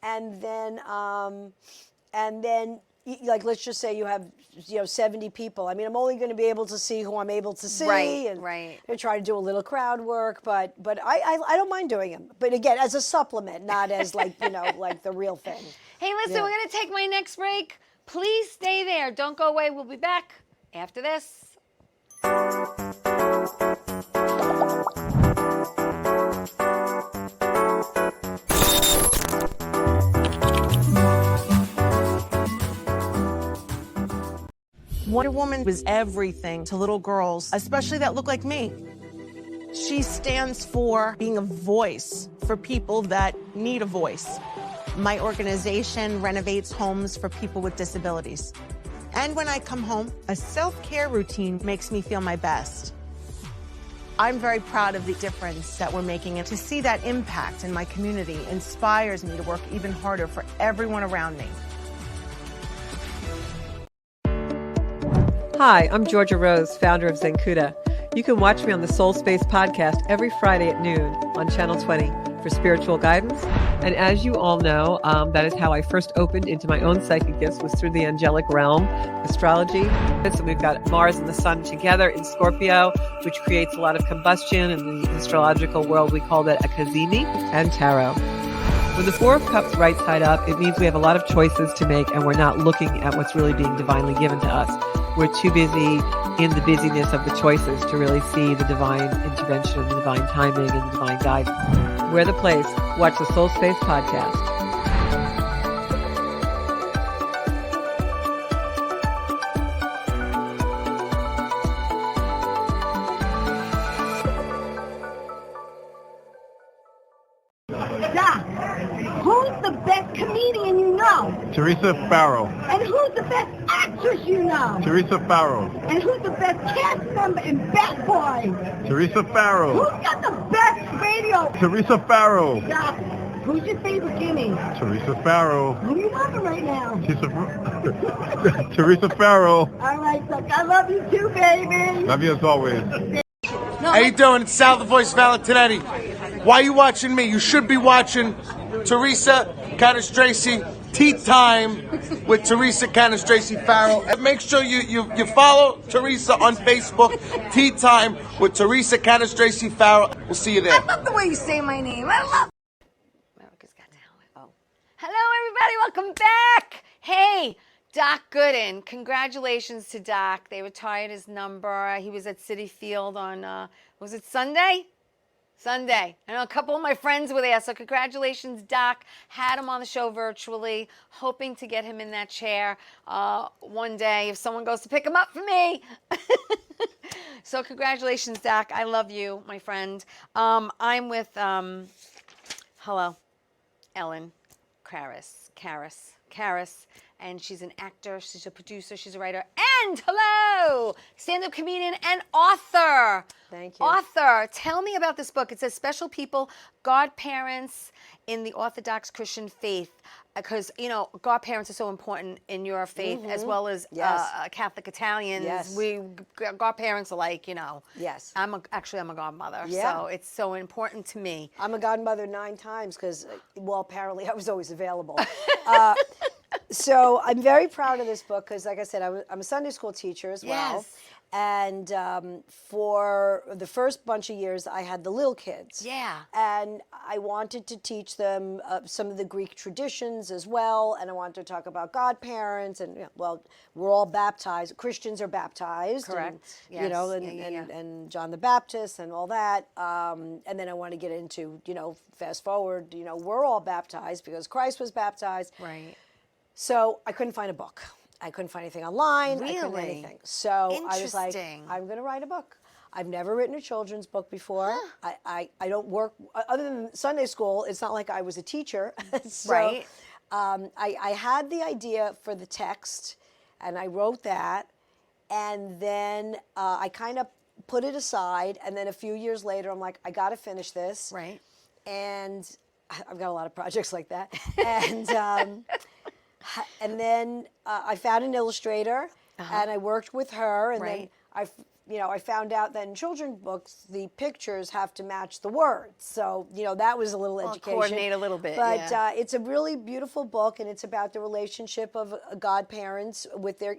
and then like let's just say you have 70 people. I mean, I'm only going to be able to see who I'm able to see, and right. I try to do a little crowd work, but I don't mind doing them. But again, as a supplement, not as like like the real thing. Hey, listen, we're going to take my next break. Please stay there. Don't go away. We'll be back after this. Wonder Woman was everything to little girls, especially that look like me. She stands for being a voice for people that need a voice. My organization renovates homes for people with disabilities. And when I come home, a self-care routine makes me feel my best. I'm very proud of the difference that we're making, and to see that impact in my community inspires me to work even harder for everyone around me. Hi, I'm Georgia Rose, founder of Zenkuda. You can watch me on the Soul Space podcast every Friday at noon on Channel 20 for spiritual guidance. And as you all know, that is how I first opened into my own psychic gifts, was through the angelic realm, astrology. So we've got Mars and the Sun together in Scorpio, which creates a lot of combustion. In the astrological world, we call that a kazemi, and tarot. When the Four of Cups right side up, it means we have a lot of choices to make, and we're not looking at what's really being divinely given to us. We're too busy in the busyness of the choices to really see the divine intervention and the divine timing and the divine guidance. We're the place. Watch the Soul Space podcast. Doc, who's the best comedian you know? Theresa Farrow. And who's the best actress you know? Theresa Farrow. And who's the best cast member in Bad Boys? Teresa Farrow. Who's got the best radio? Teresa Farrow. Doc, who's your favorite Jimmy? Teresa Farrow. Who are you loving right now? Teresa Farrow. All right, Doc, I love you too, baby. Love you as always. How you doing? It's Sal the Voice Valentinetti. Why are you watching me? You should be watching Theresa Canastraci Ttime with Theresa Canastraci Farrow. And make sure you follow Theresa on Facebook, Ttime with Theresa Canastraci Farrow. We'll see you there. I love the way you say my name. I love America's Got Talent. Oh. Hello, everybody. Welcome back. Hey, Doc Gooden. Congratulations to Doc. They retired his number. He was at Citi Field on, was it Sunday? Sunday. I know a couple of my friends were there, so congratulations, Doc. Had him on the show virtually, hoping to get him in that chair one day if someone goes to pick him up for me. So congratulations, Doc. I love you, my friend. I'm with, hello, Ellen Karas. And she's an actor, she's a producer, she's a writer, and hello, stand-up comedian and author. Thank you. Author. Tell me about this book. It says Special People, Godparents in the Orthodox Christian Faith. Because, godparents are so important in your faith as well as Catholic Italians. Yes. Godparents are like, Yes. I'm a godmother, so it's so important to me. I'm a godmother 9 times because, apparently I was always available. So I'm very proud of this book because, like I said, I'm a Sunday school teacher as well. Yes. And for the first bunch of years, I had the little kids. Yeah. And I wanted to teach them some of the Greek traditions as well. And I wanted to talk about godparents. And, we're all baptized. Christians are baptized. Correct. And, and John the Baptist and all that. And then I want to get into, fast forward, we're all baptized because Christ was baptized. Right. So I couldn't find a book. I couldn't find anything online. Really? I couldn't find anything. So I was like, I'm going to write a book. I've never written a children's book before. I don't work, other than Sunday school, it's not like I was a teacher. So, right. I had the idea for the text, and I wrote that. And then I kind of put it aside, and then a few years later, I'm like, I got to finish this. Right. And I've got a lot of projects like that. And then I found an illustrator, and I worked with her, and then I found out that in children's books, the pictures have to match the words. So, that was a little education. Coordinate a little bit, But yeah. it's a really beautiful book, and it's about the relationship of godparents with their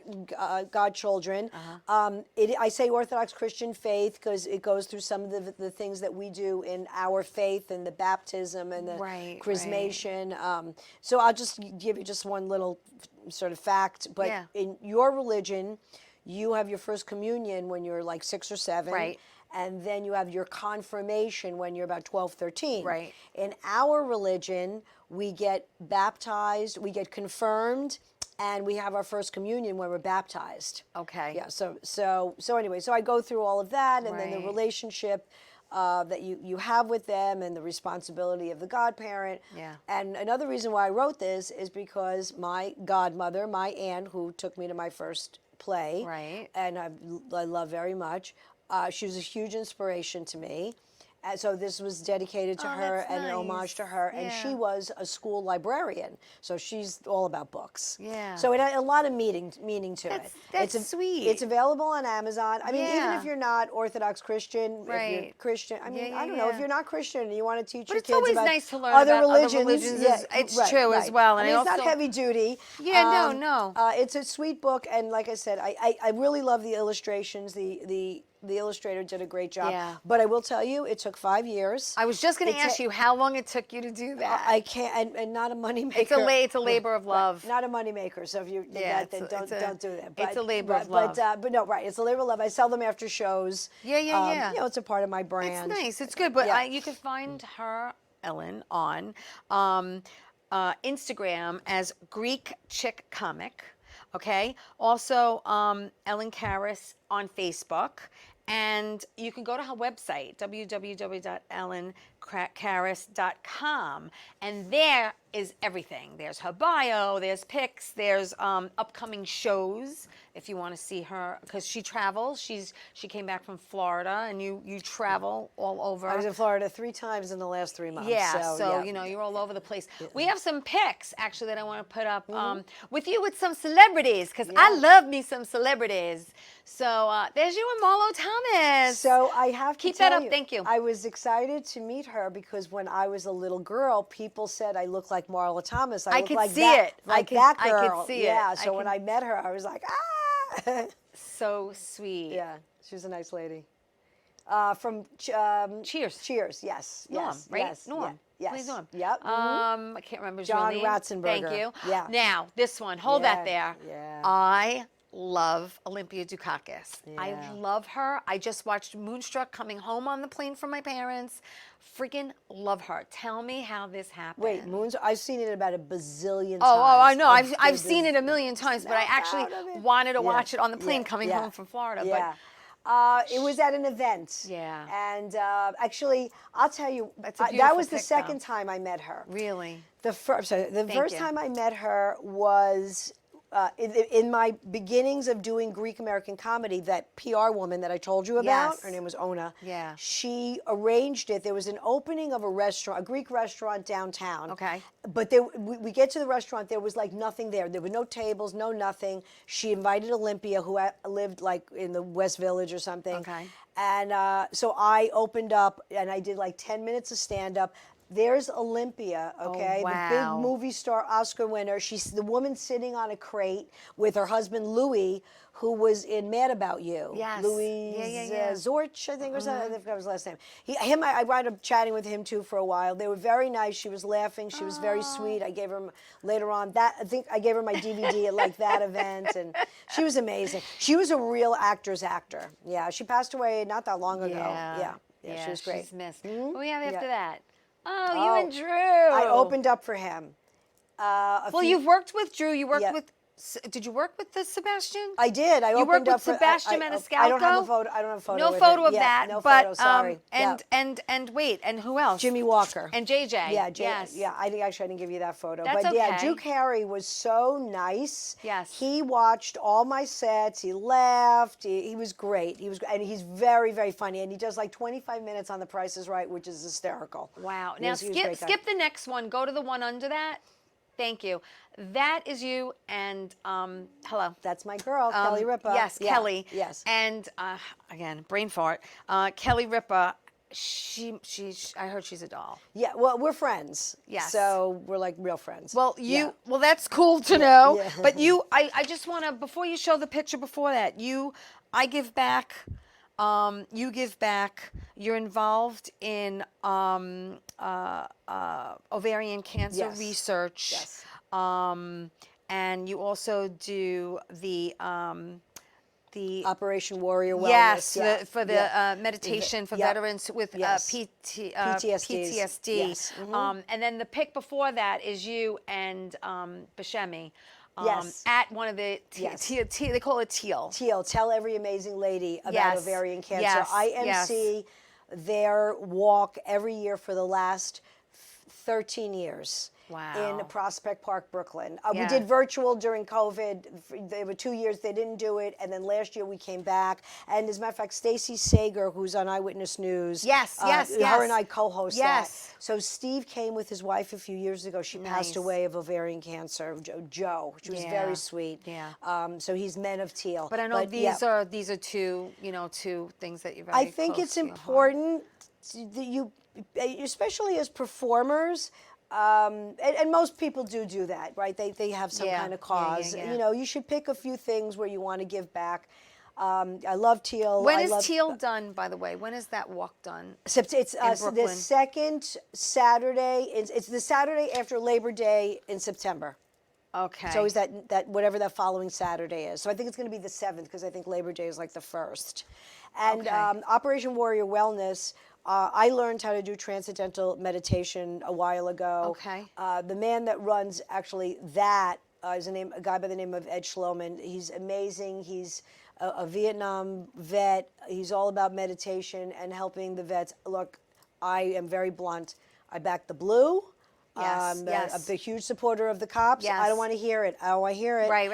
godchildren. I say Orthodox Christian faith because it goes through some of the things that we do in our faith and the baptism and the chrismation. So I'll just give you just one little sort of fact. But in your religion, you have your first communion when you're like 6 or 7. Right. And then you have your confirmation when you're about 12, 13. Right. In our religion, we get baptized, we get confirmed, and we have our first communion when we're baptized. Okay. Yeah. So anyway, so I go through all of that, and then the relationship that you have with them, and the responsibility of the godparent. Yeah. And another reason why I wrote this is because my godmother, my aunt, who took me to my first play, and I love very much. She was a huge inspiration to me. And so this was dedicated to her and an homage to her. And she was a school librarian. So she's all about books. Yeah. So it had a lot of meaning to it. That's sweet. It's available on Amazon. I mean, even if you're not Orthodox Christian, if you're Christian, I mean, I don't know, if you're not Christian and you want to teach your kids always about nice to learn other about religions. other religions. It's true as right. well. I And mean, I it's not also- heavy duty. Yeah, no. It's a sweet book. And like I said, I really love the illustrations. The illustrator did a great job. Yeah. But I will tell you, it took 5 years. I was just going to ask you how long it took you to do that. I can't, and not a moneymaker. It's a labor of love. Not a moneymaker. So if you did that, then don't do that. It's a labor of love. But no, right. It's a labor of love. I sell them after shows. Yeah. It's a part of my brand. It's nice. It's good. But you can find her, Ellen, on Instagram as Greek Chick Comic. Okay. Also, Ellen Karas on Facebook. And you can go to her website, www.ellenkaras.com. And there is everything. There's her bio, there's pics, there's upcoming shows if you want to see her, because she travels. She came back from Florida, and you travel all over. I was in Florida 3 times in the last 3 months. Yeah, so you're all over the place. We have some pics, actually, that I want to put up with you with some celebrities, because I love me some celebrities. So there's you and Marlo Thomas. So I have to keep tell that up. you, Thank you. I was excited to meet her because when I was a little girl, people said I look like Marlo Thomas. I look could like see that, it. like I that could girl. see it. Yeah. So when I met her, I was like, ah. So sweet. Yeah, she was a nice lady. From Cheers. Cheers. Yes. Norm, yes. right? Yes. Norm. Yes. Please, Norm. Yep. I can't remember his John real name. Ratzenberger. Thank you. Yeah. Now, this one. Hold that there. Yeah. I love Olympia Dukakis. Yeah. I love her. I just watched Moonstruck coming home on the plane from my parents. Freaking love her. Tell me how this happened. Wait, I've seen it about a bazillion times. Oh, I know. I've seen it a million times, but I actually wanted to watch it on the plane coming home from Florida. Yeah. It was at an event. Yeah. And actually, I'll tell you, That's a that beautiful was the pic, second though. time I met her. Really? The first you. time I met her was in my beginnings of doing Greek American comedy. That PR woman that I told you about, Yes. her name was Ona. Yeah. She arranged it. There was an opening of a restaurant, a Greek restaurant downtown. Okay. But we get to the restaurant, there was like nothing there. There were no tables, no nothing. She invited Olympia, who lived like in the West Village or something. Okay. And so I opened up and I did like 10 minutes of stand-up. There's Olympia, okay? wow. The big movie star Oscar winner. She's the woman sitting on a crate with her husband Louis, who was in Mad About You. Yes. Louis Yeah. Zorch, I think, or something. I forgot his last name. I wound up chatting with him too for a while. They were very nice. She was laughing. She was very sweet. I gave her later on I think I gave her my DVD at like that event, and she was amazing. She was a real actor's actor. Yeah, she passed away not that long ago. Yeah, she was great. She's missed. What do we have after Yeah. that? Oh, you and Drew. I opened up for him. Well, you've worked with Drew. You worked Yeah. with Did you work with the Sebastian? I did. I You opened worked up with for Sebastian Maniscalco. I don't have a photo. No with photo him. of Yeah, that. no but photo. Sorry. and wait, and who else? Jimmy Walker and JJ. Yeah, yes. yeah. I think actually I didn't give you that photo, That's but yeah, okay. Duke Harry was so nice. Yes. He watched all my sets. He laughed. He was great. And he's very, very funny. And he does like 25 minutes on The Price is Right, which is hysterical. Wow. He Now was a great guy. skip the next one. Go to the one under that. Thank you. That is you and hello. That's my girl, Kelly Ripa. Yes, Yeah, Kelly. yes. And again, brain fart. Kelly Ripa. I heard she's a doll. Yeah, well, we're friends. Yes. So we're like real friends. Well, Yeah. well, that's cool to know. yeah. But I just want to, before you show the picture before that, I give back, you give back, you're involved in ovarian cancer Yes. research. Yes. And you also do the Operation Warrior Wellness. yes, yeah. for the yeah. meditation for Yep. veterans with Yes. PTSD. Yes. Mhm. And then the pic before that is you and Buscemi. Yes. At one of the Yes. they call it Teal. Teal, Tell Every Amazing Lady About Yes. Ovarian Cancer. Yes. I MC their walk every year for the last 13 years. Wow. In Prospect Park, Brooklyn. We Yeah. did virtual during COVID. There were 2 years they didn't do it, and then last year we came back. And as a matter of fact, Stacey Sager, who's on Eyewitness News, Yes, yes. her and I co-host Yes. that. So Steve came with his wife a few years ago. She passed Nice. away of ovarian cancer. Jo, she was Yeah. very sweet. Yeah. So he's Men of Teal. But I know these yeah. are two things that you're very I think close it's to your heart. important that you, especially as performers, and most people do that, right? They have some Yeah, kind of yeah, cause. yeah. You know, you should pick a few things where you want to give back. I love Teal. When I is love, Teal done, by the way? When is that walk done? It's the Brooklyn? second Saturday. It's the Saturday after Labor Day in September. Okay. So is that whatever that following Saturday is. So I think it's going to be the 7th because I think Labor Day is like the 1st. And Okay. Operation Warrior Wellness, I learned how to do transcendental meditation a while ago. Okay. The man that runs actually that is a guy by the name of Ed Schloman. He's amazing. He's a Vietnam vet. He's all about meditation and helping the vets. Look, I am very blunt. I back the blue. Yes, yes. A big, huge supporter of the cops. Yes. I don't want to hear it. I don't want to hear it. Right.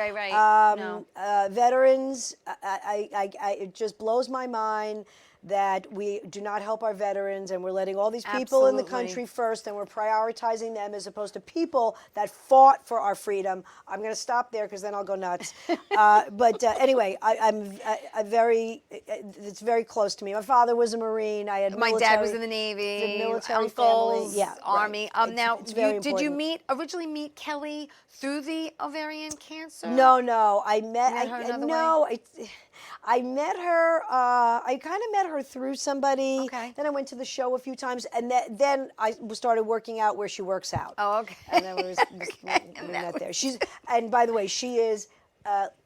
No. Veterans, it just blows my mind that we do not help our veterans, and we're letting all these people in the Absolutely. country first, and we're prioritizing them as opposed to people that fought for our freedom. I'm going to stop there because then I'll go nuts. But anyway, I'm very. It's very close to me. My father was a Marine. I had My dad was in the Navy. the military uncles, family. Yeah, Army. right. Now, it's very did you important. originally meet Kelly through the ovarian cancer? No. I met. met her another no, I met her. I kind of met her through somebody. Okay. Then I went to the show a few times, and then I started working out where she works out. Oh, okay. And then we met there. And by the way, she is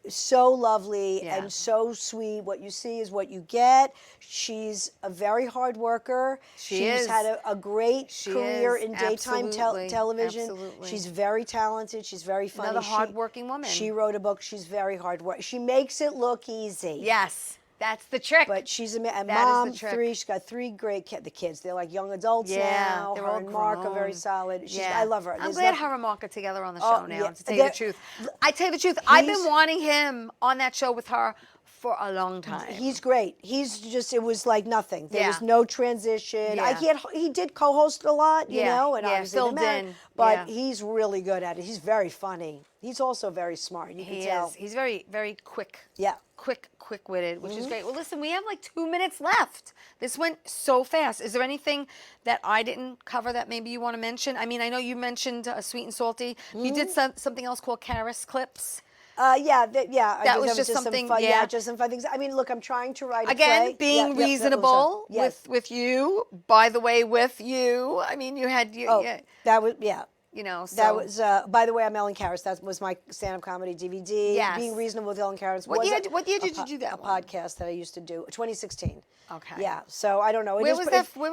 so lovely Yeah. and so sweet. What you see is what you get. She's a very hard worker. She's She's had a great career is. in daytime Absolutely. television. Absolutely. She's very talented. She's very funny. Another hardworking woman. She wrote a book. She's very hard work. She makes it look easy. Yes, that's the trick. But she's a That is mom. the trick. She's got 3 great kids. The kids, they're like young adults Yeah, now. they're Her all and Mark are very grown. solid. Yeah. I love her. I'm There's glad nothing- her and Mark are together on the Oh, show now, yeah. to tell you the They're- truth. I tell you the truth, I've been He's- wanting him on that show with her for a long time. He's great. He's just, it was like nothing. There Yeah. was no transition. Yeah. He did co-host a lot, you Yeah, know, and yeah, obviously filled they married, in, but yeah. he's really good at it. He's very funny. He's also very smart. You can He tell. is. He's very, very quick. Yeah. Quick-witted, which is great. Well, listen, we have like 2 minutes left. This went so fast. Is there anything that I didn't cover that maybe you want to mention? I mean, I know you mentioned Sweet and Salty. You did something else called Karis Clips. Yeah. That was just something, Some fun, yeah. just some fun things. I mean, look, I'm trying to write a Again, play. being Yep, yep, reasonable yes. with you. By the way, with you. I mean, you had... Oh, yeah. that was, yeah. you know, so. That was, by the way, I'm Ellen Karras. That was my stand-up comedy DVD. Yes. Being Reasonable with Ellen Karras. What was year, a- what year did a you do that A one? podcast that I used to do, 2016. Okay. Yeah, so I don't know. Where was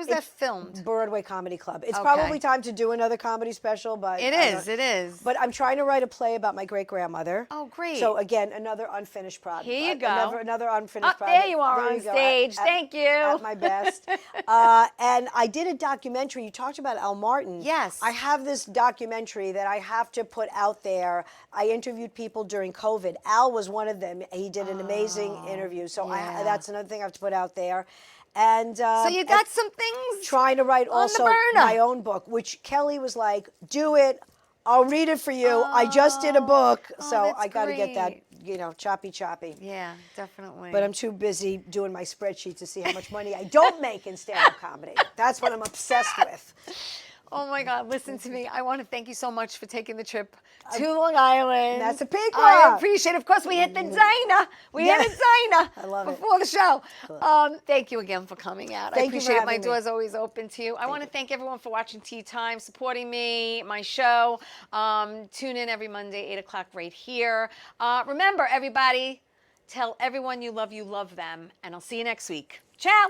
that filmed? Broadway Comedy Club. It's Okay. probably time to do another comedy special, but It I is, don't- it is. But I'm trying to write a play about my great-grandmother. Oh, great. So again, another unfinished project. Here you go. Another unfinished There project. you are There on you go. stage. Thank you. At my best. And I did a documentary. You talked about Al Martin. Yes. I have this documentary that I have to put out there. I interviewed people during COVID. Al was one of them. He did an amazing interview. So yeah. that's another thing I have to put out there. And So you got some things trying to write on the also burner. my own book, which Kelly was like, "Do it. I'll read it for you. I just did a book, so that's I got to get that, great. choppy." Yeah, definitely. But I'm too busy doing my spreadsheet to see how much money I don't make in stand-up comedy. That's what I'm obsessed with. Oh my God, listen to me. I want to thank you so much for taking the trip to Long Island. That's a peak. I appreciate it. Of course, we hit the diner. We hit the diner I love it. before the show. Thank you again for coming out. I Thank you for appreciate it. My having me. door's always open to you. I want to thank everyone for watching Tea Time, supporting me, my show. Tune in every Monday, 8 o'clock right here. Remember, everybody, tell everyone you love them. And I'll see you next week. Ciao.